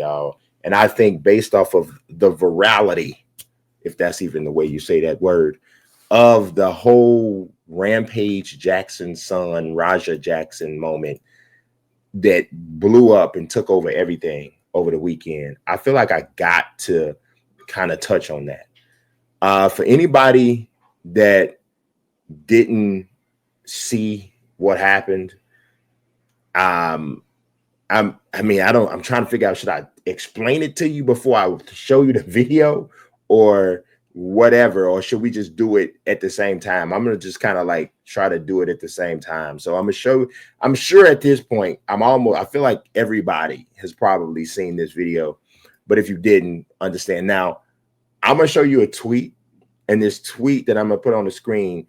y'all. And I think based off of the virality, if that's even the way you say that word, of the whole Rampage Jackson son, Raja Jackson moment that blew up and took over everything over the weekend, I feel like I got to kind of touch on that. For anybody that didn't see what happened, I'm trying to figure out, should I explain it to you before I show you the video or whatever, or should we just do it at the same time? I'm gonna just kind of like try to do it at the same time. So I'm sure at this point, I feel like everybody has probably seen this video, but if you didn't understand, now I'm gonna show you a tweet, and this tweet that I'm gonna put on the screen,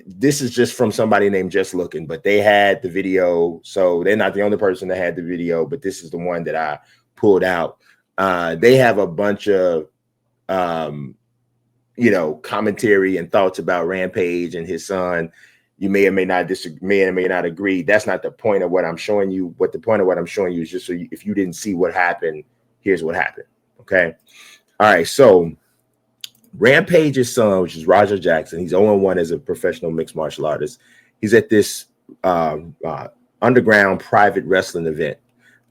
this is just from somebody named Just Looking, but they had the video, so they're not the only person that had the video, but this is the one that I pulled out. They have a bunch of commentary and thoughts about Rampage and his son. You may or may not disagree, may or may not agree. That's not the point of what I'm showing you. What the point of what I'm showing you is just so if you didn't see what happened, here's what happened. Okay. All right. So Rampage's son, which is Raja Jackson, he's 0-1 as a professional mixed martial artist. He's at this underground private wrestling event.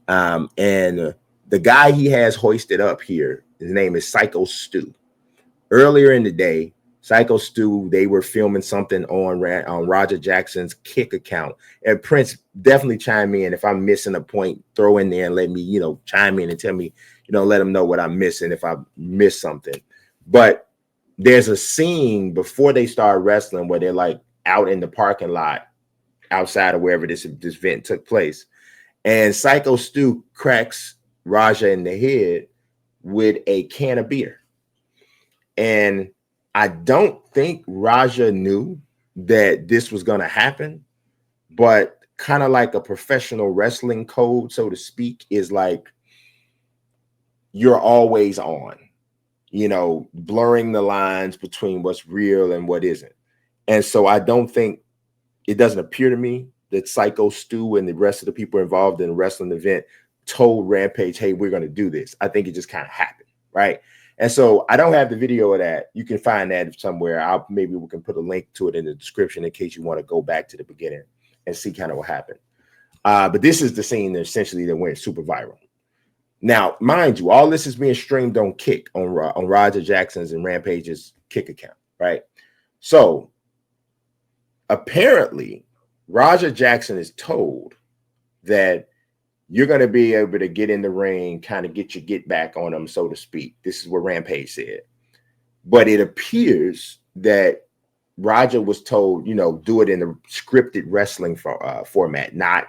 And the guy he has hoisted up here, his name is Psycho Stu. Earlier in the day, Psycho Stu, they were filming something on Raja Jackson's Kick account. And Prince, definitely chime in. If I'm missing a point, throw in there and let me, chime in and tell me, let them know what I'm missing if I miss something. But there's a scene before they start wrestling where they're like out in the parking lot outside of wherever this event took place. And Psycho Stu cracks Raja in the head with a can of beer. And I don't think Raja knew that this was going to happen, but kind of like a professional wrestling code, so to speak, is like you're always on, blurring the lines between what's real and what isn't. And so I don't think, it doesn't appear to me that Psycho Stu and the rest of the people involved in the wrestling event told Rampage, hey, we're going to do this. I think it just kind of happened, right? And so I don't have the video of that. You can find that somewhere. Maybe we can put a link to it in the description in case you want to go back to the beginning and see kind of what happened. But this is the scene that essentially that went super viral. Now, mind you, all this is being streamed on Kick, on Raja Jackson's and Rampage's Kick account, right? So apparently, Raja Jackson is told that you're going to be able to get in the ring, kind of get your get back on them, so to speak. This is what Rampage said. But it appears that Raja was told, do it in the scripted wrestling format, not,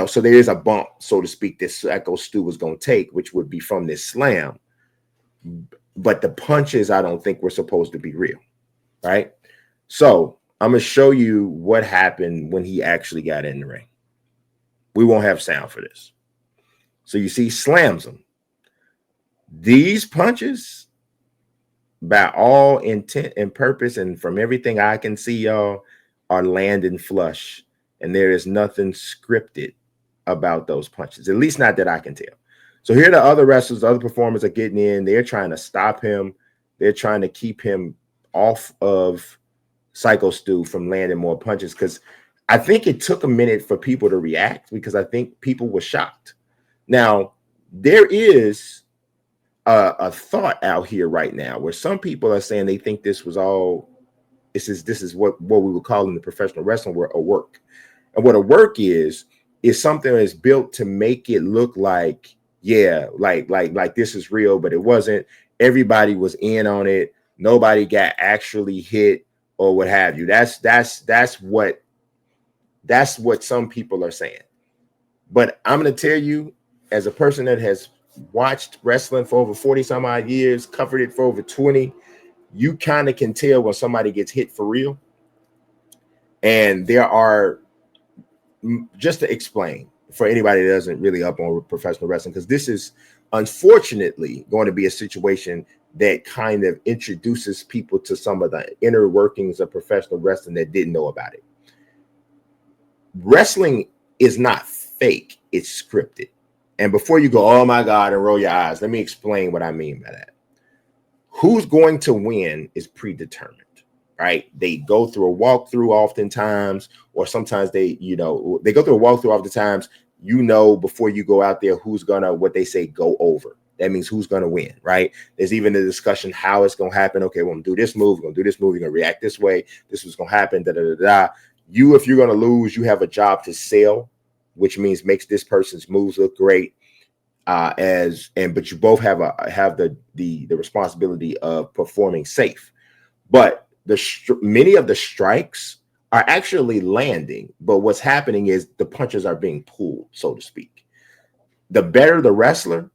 so there is a bump, so to speak, that Psycho Stu was going to take, which would be from this slam. But the punches, I don't think were supposed to be real, right? So I'm going to show you what happened when he actually got in the ring. We won't have sound for this. So you see, slams him. These punches, by all intent and purpose, and from everything I can see, y'all, are landing flush. And there is nothing scripted about those punches, at least not that I can tell. So here the other wrestlers, the other performers are getting in. They're trying to stop him. They're trying to keep him off of Psycho Stu from landing more punches, because I think it took a minute for people to react, because I think people were shocked. Now, there is a thought out here right now where some people are saying they think this was all, this is what we would call in the professional wrestling world a work. And what a work is something that's built to make it look like, yeah, like this is real, but it wasn't. Everybody was in on it. Nobody got actually hit or what have you. That's what some people are saying. But I'm going to tell you, as a person that has watched wrestling for over 40 some odd years, covered it for over 20, you kind of can tell when somebody gets hit for real. And there are, just to explain for anybody that doesn't really up on professional wrestling, because this is unfortunately going to be a situation that kind of introduces people to some of the inner workings of professional wrestling that didn't know about it. Wrestling is not fake, it's scripted. And before you go, oh my God, and roll your eyes, let me explain what I mean by that. Who's going to win is predetermined, right? They go through a walkthrough oftentimes, or sometimes they go through a walkthrough oftentimes, before you go out there, who's gonna, what they say, go over. That means who's gonna win, right? There's even a discussion how it's gonna happen. Okay, we're gonna do this move, you're gonna react this way, this was gonna happen, if you're gonna lose, you have a job to sell, which means makes this person's moves look great. But you both have the responsibility of performing safe. But many of the strikes are actually landing, but what's happening is the punches are being pulled, so to speak. The better the wrestler,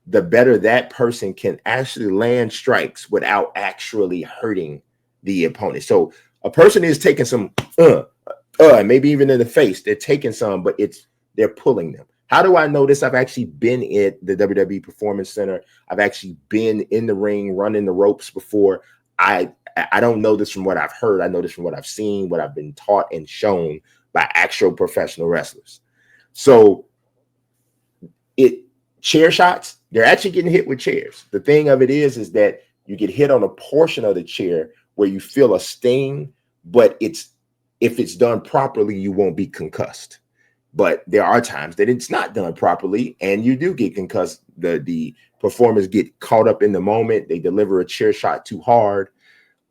the better that person can actually land strikes without actually hurting the opponent. So a person is taking some maybe even in the face, they're taking some, but they're pulling them. How do I know this? I've actually been at the WWE Performance Center. I've actually been in the ring, running the ropes before. I don't know this from what I've heard. I know this from what I've seen, what I've been taught and shown by actual professional wrestlers. So chair shots, they're actually getting hit with chairs. The thing of it is that you get hit on a portion of the chair where you feel a sting, but if it's done properly, you won't be concussed. But there are times that it's not done properly and you do get concussed. The performers get caught up in the moment. They deliver a chair shot too hard.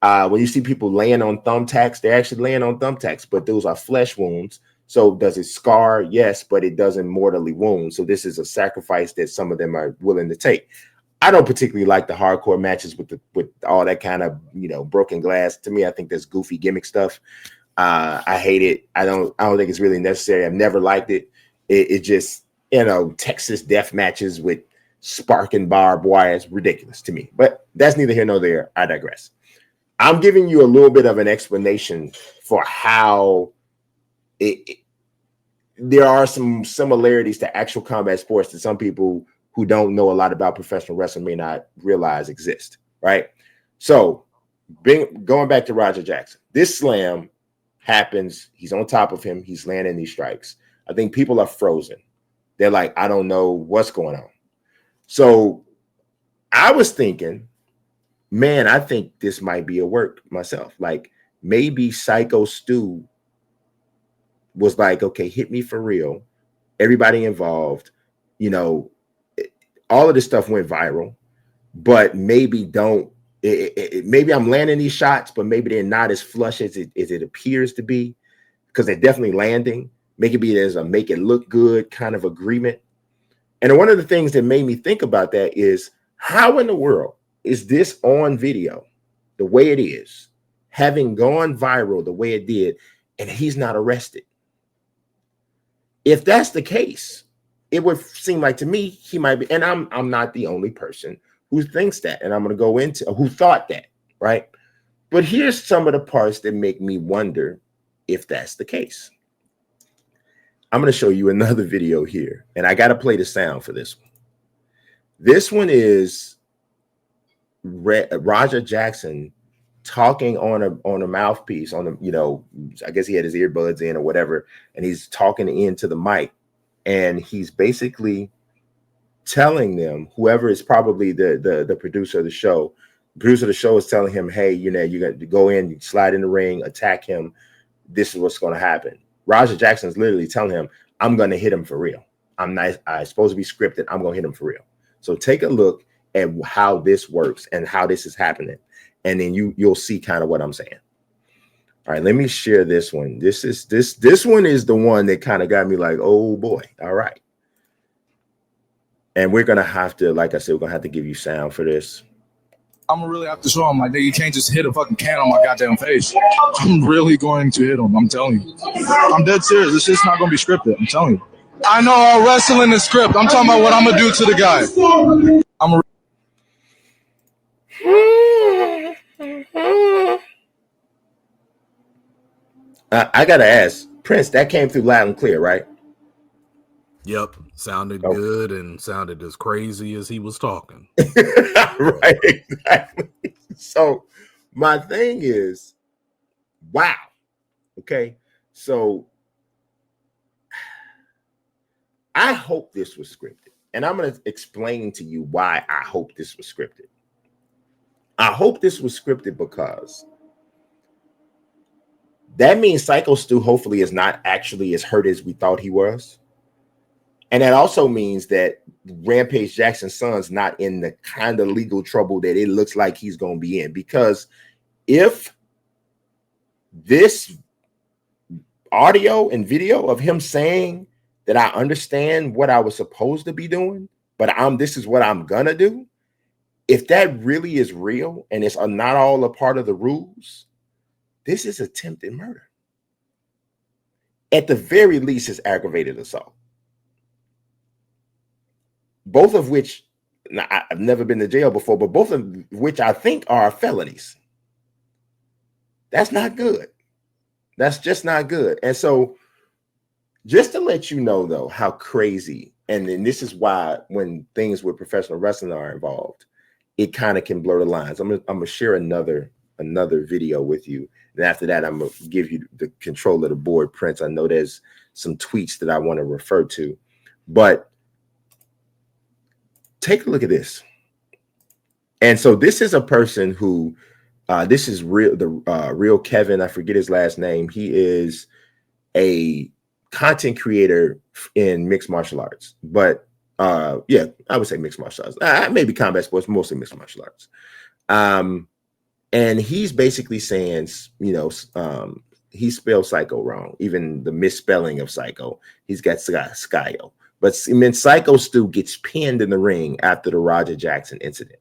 When you see people laying on thumbtacks, they're actually laying on thumbtacks, but those are flesh wounds. So does it scar? Yes, but it doesn't mortally wound. So this is a sacrifice that some of them are willing to take. I don't particularly like the hardcore matches with all that kind of, broken glass. To me, I think that's goofy gimmick stuff. I hate it. I don't think it's really necessary. I've never liked it. It just, Texas death matches with sparking barbed wire is ridiculous to me. But that's neither here nor there. I digress. I'm giving you a little bit of an explanation for how there are some similarities to actual combat sports that some people who don't know a lot about professional wrestling may not realize exist, right? So going back to Roger Jackson, this slam happens. He's on top of him. He's landing these strikes. I think people are frozen. They're like, I don't know what's going on. So I was thinking, man, I think this might be a work myself. Like maybe Psycho Stu was like, okay, hit me for real. Everybody involved, all of this stuff went viral, but maybe maybe I'm landing these shots, but maybe they're not as flush as it appears to be, because they're definitely landing. Maybe there's a make it look good kind of agreement. And one of the things that made me think about that is, how in the world is this on video the way it is, having gone viral the way it did, and he's not arrested? If that's the case, it would seem like to me he might be, and I'm not the only person who thinks that, and I'm going to go into who thought that, right? But here's some of the parts that make me wonder if that's the case. I'm going to show you another video here, and I got to play the sound for this one. This one is Roger Jackson talking on a mouthpiece, I guess he had his earbuds in or whatever, and he's talking into the mic, and he's basically telling them, whoever is probably the producer of the show, is telling him, hey, you got to go in, slide in the ring, attack him. This is what's going to happen. Roger Jackson's literally telling him, I'm going to hit him for real. I'm supposed to be scripted. I'm going to hit him for real. So take a look at how this works and how this is happening, and then you'll see kind of what I'm saying. All right, let me share this one. This one is the one that kind of got me like, oh boy. All right. And we're gonna have to, like I said, we're gonna have to give you sound for this. I'm gonna really have to show him, like, you can't just hit a fucking can on my goddamn face. I'm really going to hit him. I'm telling you. I'm dead serious. This shit's not gonna be scripted. I'm telling you. I know all wrestling is script. I'm talking about what I'm gonna do to the guy. I gotta ask, Prince, that came through loud and clear, right? Yep, sounded good and sounded as crazy as he was talking. Right, exactly. So my thing is, wow. Okay, so I hope this was scripted. and I'm going to explain to you why I hope this was scripted. I hope this was scripted because that means Psycho Stu hopefully is not actually as hurt as we thought he was. And that also means that Rampage Jackson's son's not in the kind of legal trouble that it looks like he's going to be in. Because if this audio and video of him saying that I understand what I was supposed to be doing, but this is what I'm going to do, if that really is real and it's not all a part of the rules, this is attempted murder. At the very least, it's aggravated assault. Both of which, I've never been to jail before, but both of which I think are felonies. That's not good. That's just not good. And so just to let you know, though, how crazy, and then this is why when things with professional wrestling are involved, it kind of can blur the lines. I'm gonna share another video with you. And after that, I'm going to give you the control of the board, Prince. I know there's some tweets that I want to refer to, but take a look at this. And so this is a person who, this is real Kevin. I forget his last name. He is a content creator in mixed martial arts, but yeah, I would say mixed martial arts. Maybe combat sports, mostly mixed martial arts. And he's basically saying, he spelled Psycho wrong, even the misspelling of Psycho. He's got Skyo. But Psycho Stu gets pinned in the ring after the Roger Jackson incident.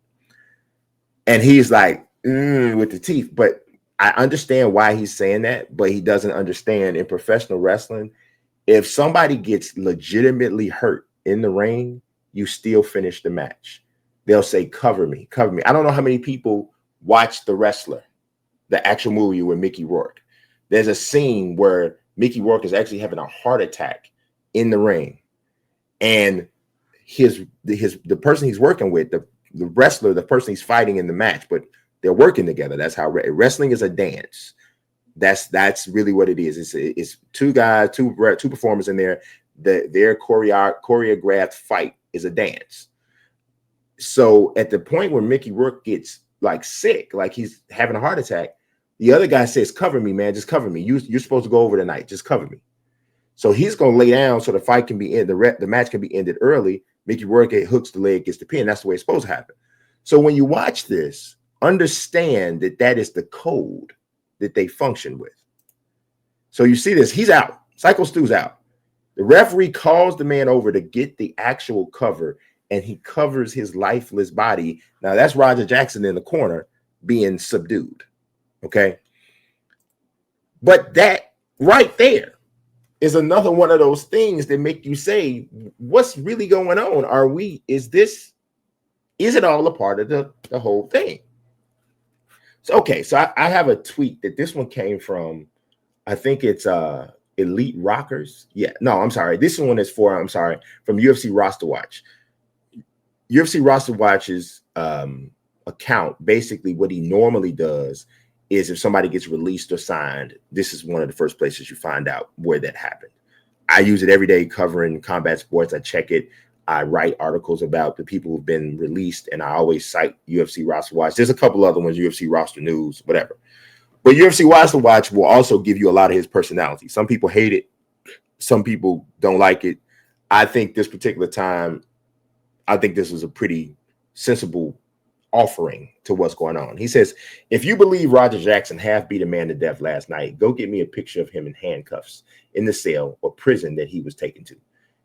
And he's like, with the teeth. But I understand why he's saying that, but he doesn't understand in professional wrestling, if somebody gets legitimately hurt in the ring, you still finish the match. They'll say, cover me, cover me. I don't know how many people watch The Wrestler, the actual movie with Mickey Rourke. There's a scene where Mickey Rourke is actually having a heart attack in the ring. And the person he's working with, the wrestler, the person he's fighting in the match, but they're working together. That's how wrestling is a dance. That's really what it is. It's two guys, two performers in there. Their choreographed fight is a dance. So at the point where Mickey Rourke gets like sick, like he's having a heart attack, the other guy says, cover me, man, just cover me. You're supposed to go over tonight. Just cover me. So he's going to lay down so the fight can be ended. The match can be ended early. Mickey Rourke hooks the leg, gets the pin. That's the way it's supposed to happen. So when you watch this, understand that is the code that they function with. So you see this, he's out. Psycho Stu's out. The referee calls the man over to get the actual cover, and he covers his lifeless body. Now that's Roger Jackson in the corner being subdued. Okay. But that right there is another one of those things that make you say, what's really going on? Is it all a part of the whole thing? So, okay. So I have a tweet that this one came from, I think it's Elite Rockers. Yeah, no, I'm sorry. This one is from UFC Roster Watch. UFC Roster Watch's account, basically what he normally does is if somebody gets released or signed, this is one of the first places you find out where that happened. I use it every day covering combat sports. I check it. I write articles about the people who've been released, and I always cite UFC Roster Watch. There's a couple other ones, UFC Roster News, whatever. But UFC Roster Watch will also give you a lot of his personality. Some people hate it. Some people don't like it. I think this particular time, I think this was a pretty sensible offering to what's going on. He says, if you believe Roger Jackson half beat a man to death last night, go get me a picture of him in handcuffs in the cell or prison that he was taken to.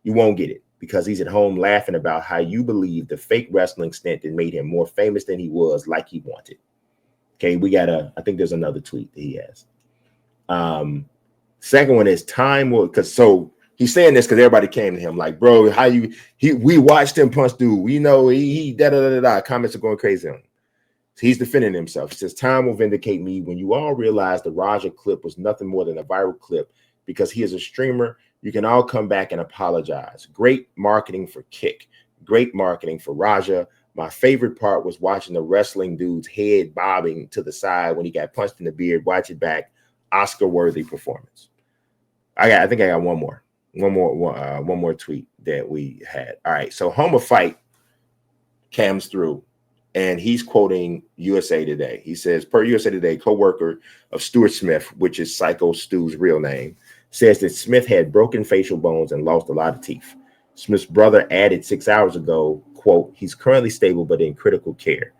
You won't get it because he's at home laughing about how you believe the fake wrestling stint that made him more famous than he was, like he wanted. Okay, I think there's another tweet that he has. Second one is time will, so he's saying this because everybody came to him like, bro, we watched him punch dude. We know he da. Comments are going crazy on him. So he's defending himself. He says, time will vindicate me when you all realize the Raja clip was nothing more than a viral clip because he is a streamer. You can all come back and apologize. Great marketing for Kick. Great marketing for Raja. My favorite part was watching the wrestling dude's head bobbing to the side when he got punched in the beard. Watch it back. Oscar-worthy performance. I think I got one more tweet. that we had. All right, so Homer Fight comes through, and he's quoting USA Today. He says, per USA Today, co-worker of Stuart Smith, which is Psycho Stu's real name, says that Smith had broken facial bones and lost a lot of teeth. Smith's brother added 6 hours ago, quote, he's currently stable but in critical care.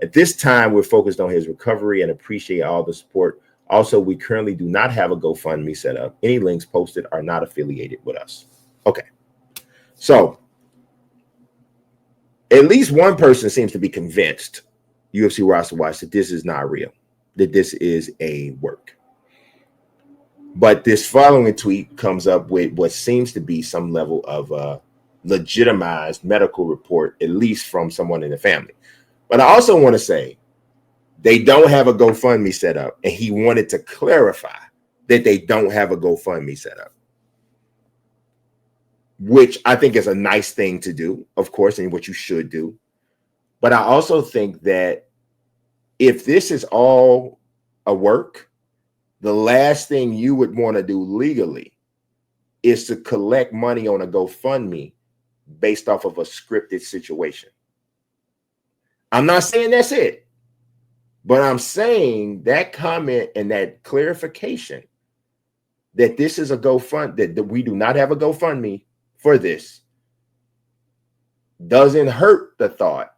At this time, we're focused on his recovery and appreciate all the support. Also, we currently do not have a GoFundMe set up. Any links posted are not affiliated with us. Okay. So at least one person seems to be convinced, UFC Roster Watch, that this is not real, that this is a work. But this following tweet comes up with what seems to be some level of a legitimized medical report, at least from someone in the family. But I also want to say they don't have a GoFundMe set up, and he wanted to clarify that they don't have a GoFundMe set up, which I think is a nice thing to do, of course, and what you should do. But I also think that if this is all a work, the last thing you would want to do legally is to collect money on a GoFundMe based off of a scripted situation. I'm not saying that's it, but I'm saying that comment and that clarification that this is a GoFundMe, that we do not have a GoFundMe for this, doesn't hurt the thought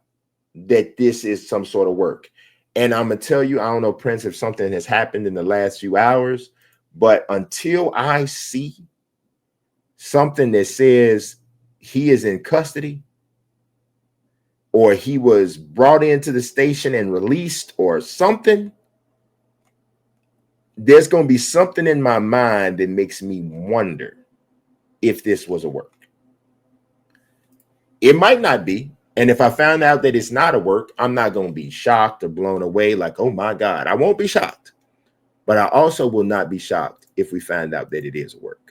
that this is some sort of work. And I'm gonna tell you, I don't know, Prince, if something has happened in the last few hours, but until I see something that says he is in custody, or he was brought into the station and released, or something, there's going to be something in my mind that makes me wonder if this was a work. It might not be. And if I found out that it's not a work, I'm not going to be shocked or blown away like, oh my God, I won't be shocked. But I also will not be shocked if we find out that it is a work.